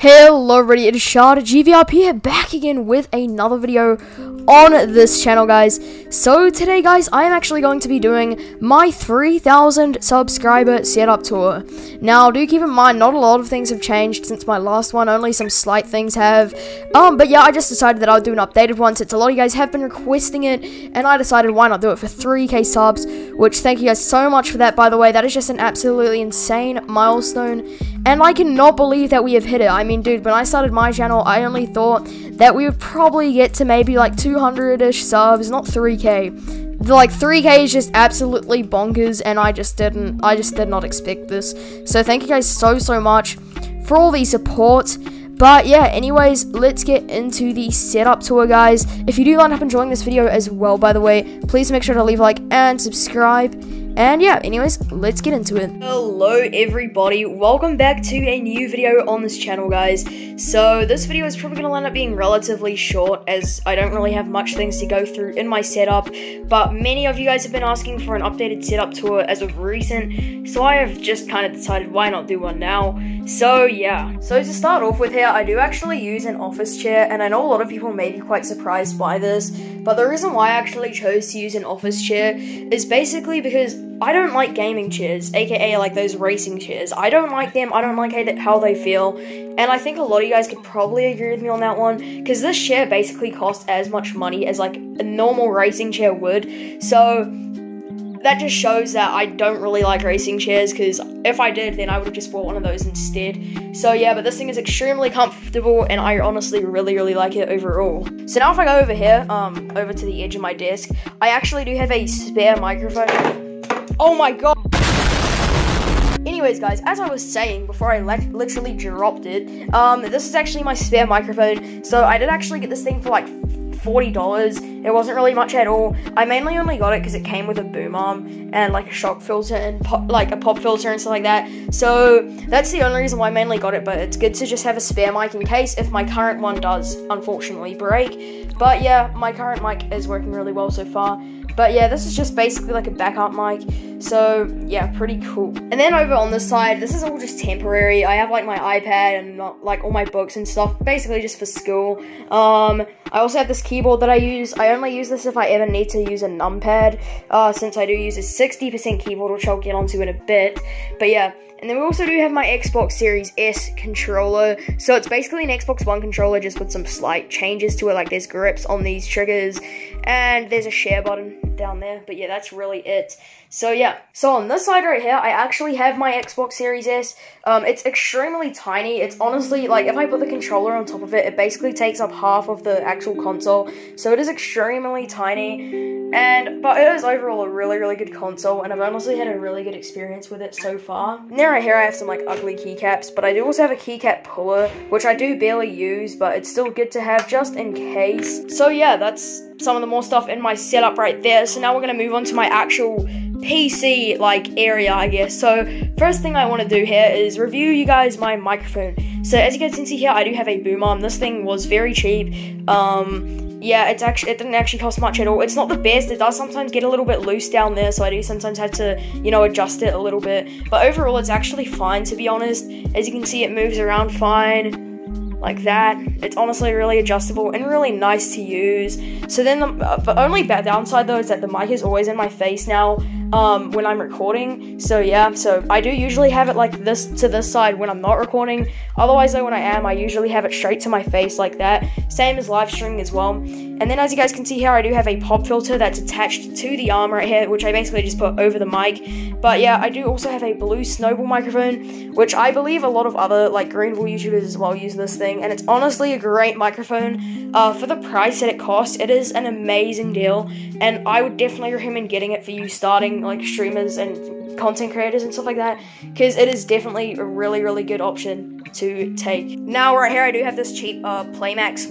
Hello everybody, it is Shard GVRP here, back again with another video on this channel, guys. So today, guys, I am actually going to be doing my 3,000 subscriber setup tour. Now, do keep in mind, not a lot of things have changed since my last one, only some slight things have. But yeah, I just decided that I would do an updated one since a lot of you guys have been requesting it, and I decided why not do it for 3k subs, which thank you guys so much for that, by the way. That is just an absolutely insane milestone, and I cannot believe that we have hit it. I mean, dude, when I started my channel, I only thought that we would probably get to maybe like 200-ish subs, not 3k. Like 3k is just absolutely bonkers, and I just did not expect this. So thank you guys so much for all the support. But yeah, anyways, let's get into the setup tour, guys. If you do end up enjoying this video as well, by the way, please make sure to leave a like and subscribe. And yeah, anyways, let's get into it. Hello everybody, welcome back to a new video on this channel, guys. So this video is probably going to end up being relatively short, as I don't really have much things to go through in my setup, but many of you guys have been asking for an updated setup tour as of recent, so I have just kind of decided why not do one now. So yeah, so to start off with here, I do actually use an office chair, and I know a lot of people may be quite surprised by this, but the reason why I actually chose to use an office chair is basically because I don't like gaming chairs, aka like those racing chairs. I don't like them, I don't like how they feel, and I think a lot of you guys could probably agree with me on that one, because this chair basically costs as much money as like a normal racing chair would, so that just shows that I don't really like racing chairs, because if I did, then I would have just bought one of those instead. So yeah, but this thing is extremely comfortable, and I honestly really like it overall. So now if I go over here, over to the edge of my desk, I actually do have a spare microphone. Oh my god. Anyways, guys, as I was saying before I literally dropped it, this is actually my spare microphone. So I did actually get this thing for like $40. It wasn't really much at all. I mainly only got it because it came with a boom arm and like a shock filter and a pop filter and stuff like that. So that's the only reason why I mainly got it, but it's good to just have a spare mic in case if my current one does unfortunately break. But yeah, my current mic is working really well so far. But yeah, this is just basically like a backup mic, so yeah, pretty cool. And then over on this side, this is all just temporary. I have like my iPad and like all my books and stuff, basically just for school. I also have this keyboard that I use. I only use this if I ever need to use a numpad, since I do use a 60% keyboard, which I'll get onto in a bit. But yeah. And then we also do have my Xbox Series S controller. So it's basically an Xbox One controller, just with some slight changes to it. Like there's grips on these triggers, and there's a share button down there. But yeah, that's really it. So yeah, so on this side right here, I actually have my Xbox Series S. It's extremely tiny. It's honestly, like, if I put the controller on top of it, it basically takes up half of the actual console. So it is extremely tiny. But it is overall a really good console, and I've honestly had a really good experience with it so far. And then right here I have some like ugly keycaps, but I do also have a keycap puller, which I do barely use, but it's still good to have just in case. So yeah, that's some of the more stuff in my setup right there. So now we're going to move on to my actual PC like area, I guess. So first thing I want to do here is review you guys my microphone. So as you guys can see here, I do have a boom arm. This thing was very cheap. Yeah, it didn't actually cost much at all. It's not the best. It does sometimes get a little bit loose down there, so I do sometimes have to, you know, adjust it a little bit. But overall, it's actually fine, to be honest. As you can see, it moves around fine, like that. It's honestly really adjustable and really nice to use. So then the only bad downside though is that the mic is always in my face now when I'm recording. So yeah, so I do usually have it like this to this side when I'm not recording. Otherwise though, when I am, I usually have it straight to my face like that. Same as live streaming as well. And then as you guys can see here, I do have a pop filter that's attached to the arm right here, which I basically just put over the mic. But yeah, I do also have a blue snowball microphone, which I believe a lot of other like Greenville YouTubers as well use this thing. And it's honestly a great microphone. For the price that it costs, it is an amazing deal. And I would definitely recommend getting it for you starting like streamers and content creators and stuff like that, because it is definitely a really good option to take. Now right here I do have this cheap Playmax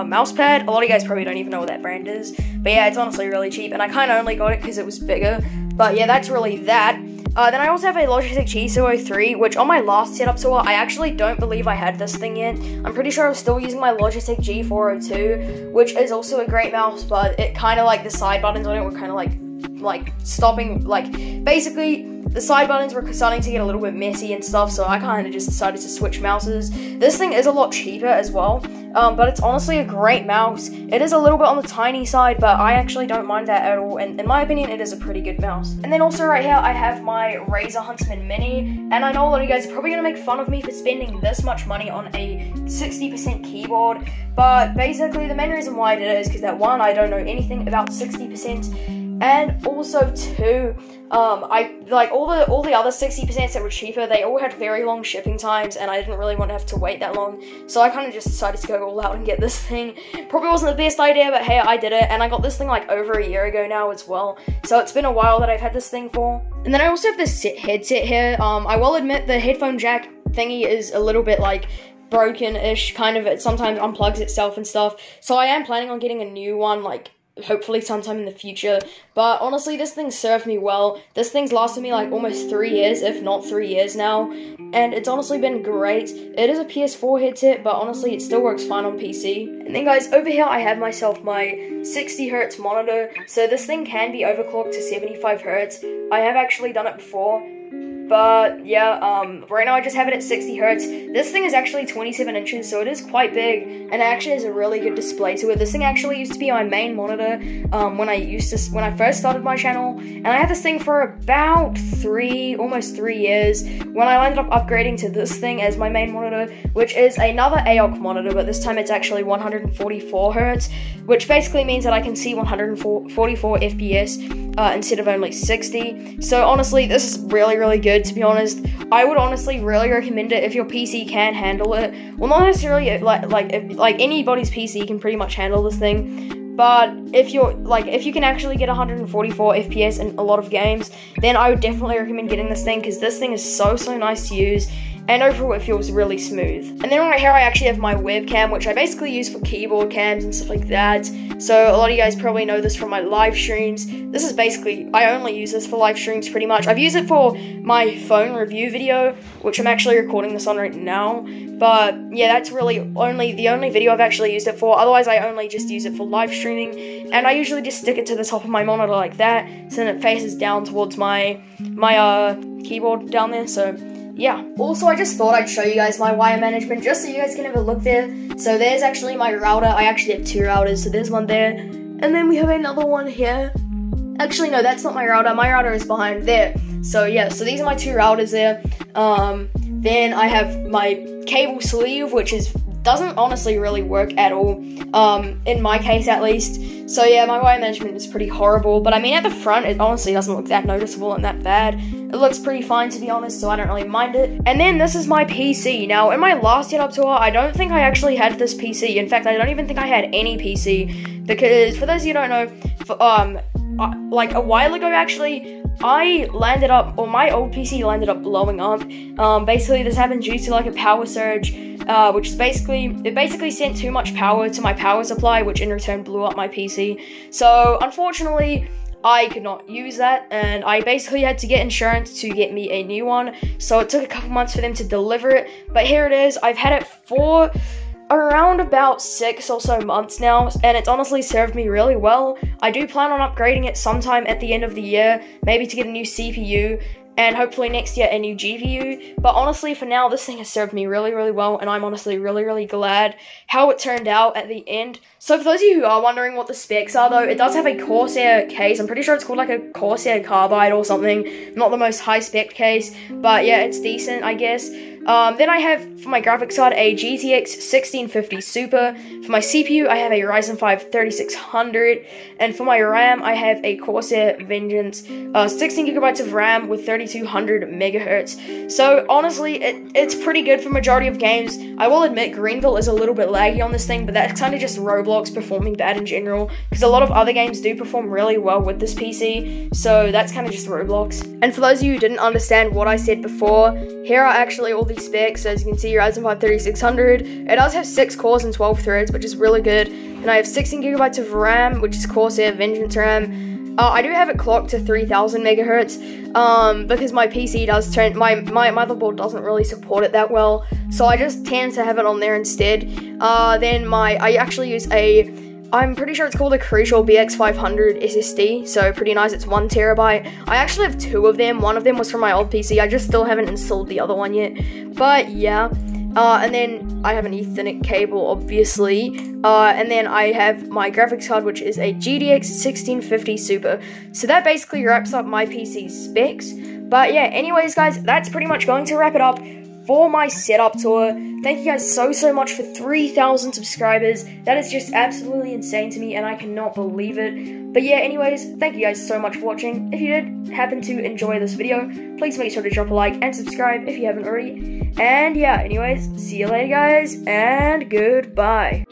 mouse pad. A lot of you guys probably don't even know what that brand is, but yeah, it's honestly really cheap, and I kind of only got it because it was bigger. But yeah, that's really that. Then I also have a Logitech G203, which on my last setup tour, I actually don't believe I had this thing yet. I'm pretty sure I was still using my Logitech G402, which is also a great mouse, but it kind of like the side buttons on it were kind of like stopping, like basically the side buttons were starting to get a little bit messy and stuff, so I kind of just decided to switch mouses. This thing is a lot cheaper as well, but it's honestly a great mouse. It is a little bit on the tiny side, but I actually don't mind that at all, and in my opinion, it is a pretty good mouse. And then also right here, I have my Razer Huntsman Mini, and I know a lot of you guys are probably going to make fun of me for spending this much money on a 60% keyboard, but basically the main reason why I did it is because that one, I don't know anything about 60%, and also two, I like all the other 60% that were cheaper, they all had very long shipping times, and I didn't really want to have to wait that long, so I kind of just decided to go all out and get this thing. Probably wasn't the best idea, but hey, I did it, and I got this thing like over a year ago now as well, so it's been a while that I've had this thing for. And then I also have this headset here. I will admit the headphone jack thingy is a little bit like broken-ish, kind of. It sometimes unplugs itself and stuff, so I am planning on getting a new one, like hopefully sometime in the future. But honestly, this thing served me well. This thing's lasted me like almost 3 years, if not 3 years now, and it's honestly been great. It is a PS4 headset, but honestly it still works fine on PC. And then guys, over here I have myself my 60Hz monitor, so this thing can be overclocked to 75Hz. I have actually done it before, but yeah, right now I just have it at 60Hz. This thing is actually 27 inches, so it is quite big, and it actually has a really good display to it. This thing actually used to be my main monitor when I first started my channel, and I had this thing for about almost 3 years, when I ended up upgrading to this thing as my main monitor, which is another AOC monitor, but this time it's actually 144Hz, which basically means that I can see 144 FPS instead of only 60. So honestly, this is really, really good, to be honest. I would honestly really recommend it if your PC can handle it. Well, not necessarily like anybody's PC can pretty much handle this thing, but if you can actually get 144 FPS in a lot of games, then I would definitely recommend getting this thing, because this thing is so nice to use, and overall it feels really smooth. And then right here I actually have my webcam, which I basically use for keyboard cams and stuff like that. So a lot of you guys probably know this from my live streams. This is basically, I only use this for live streams pretty much. I've used it for my phone review video, which I'm actually recording this on right now. But yeah, that's really the only video I've actually used it for. Otherwise I only just use it for live streaming, and I usually just stick it to the top of my monitor like that, so then it faces down towards my keyboard down there. So yeah. Also, I just thought I'd show you guys my wire management, just so you guys can have a look there. So there's actually my router. I actually have 2 routers, so there's one there, and then we have another one here. Actually, no, that's not my router. My router is behind there. So yeah, so these are my 2 routers there. Then I have my cable sleeve, which doesn't honestly really work at all, in my case at least. So yeah, my wire management is pretty horrible, but I mean at the front it honestly doesn't look that noticeable and that bad. It looks pretty fine, to be honest, so I don't really mind it. And then this is my PC. Now in my last setup tour, I don't think I actually had this PC. In fact, I don't even think I had any PC, because for those of you who don't know, like a while ago actually, my old PC landed up blowing up. Basically this happened due to like a power surge, which is basically sent too much power to my power supply, which in return blew up my PC. So unfortunately, I could not use that, and I basically had to get insurance to get me a new one. So it took a couple months for them to deliver it, but here it is. I've had it for around about 6 or so months now, and it's honestly served me really well. I do plan on upgrading it sometime at the end of the year, maybe to get a new CPU, and hopefully next year a new GPU. But honestly, for now, this thing has served me really, really well, and I'm honestly really, really glad how it turned out at the end. So for those of you who are wondering what the specs are, though, it does have a Corsair case. I'm pretty sure it's called like a Corsair Carbide or something. Not the most high-spec case, but yeah, it's decent, I guess. Then I have, for my graphics card, a GTX 1650 Super. For my CPU, I have a Ryzen 5 3600. And for my RAM, I have a Corsair Vengeance 16GB of RAM with 3200 megahertz. So honestly, it's pretty good for majority of games. I will admit Greenville is a little bit laggy on this thing, but that's kind of just Roblox performing bad in general, because a lot of other games do perform really well with this PC, so that's kind of just Roblox. And for those of you who didn't understand what I said before, here are actually all these specs. So as you can see, Ryzen 5 3600, it does have 6 cores and 12 threads, which is really good, and I have 16GB of RAM, which is Corsair Vengeance RAM. I do have it clocked to 3000 megahertz, because my PC does my motherboard doesn't really support it that well, so I just tend to have it on there instead. Then I actually use a I'm pretty sure it's called a Crucial BX500 SSD, so pretty nice. It's 1 terabyte. I actually have 2 of them. One of them was from my old PC. I just still haven't installed the other one yet, but yeah. And then I have an Ethernet cable, obviously, and then I have my graphics card, which is a GTX 1650 Super. So that basically wraps up my PC's specs. But yeah, anyways guys, that's pretty much going to wrap it up for my setup tour. Thank you guys so much for 3,000 subscribers. That is just absolutely insane to me, and I cannot believe it. But yeah, anyways, thank you guys so much for watching. If you did happen to enjoy this video, please make sure to drop a like and subscribe if you haven't already. And yeah, anyways, see you later guys, and goodbye.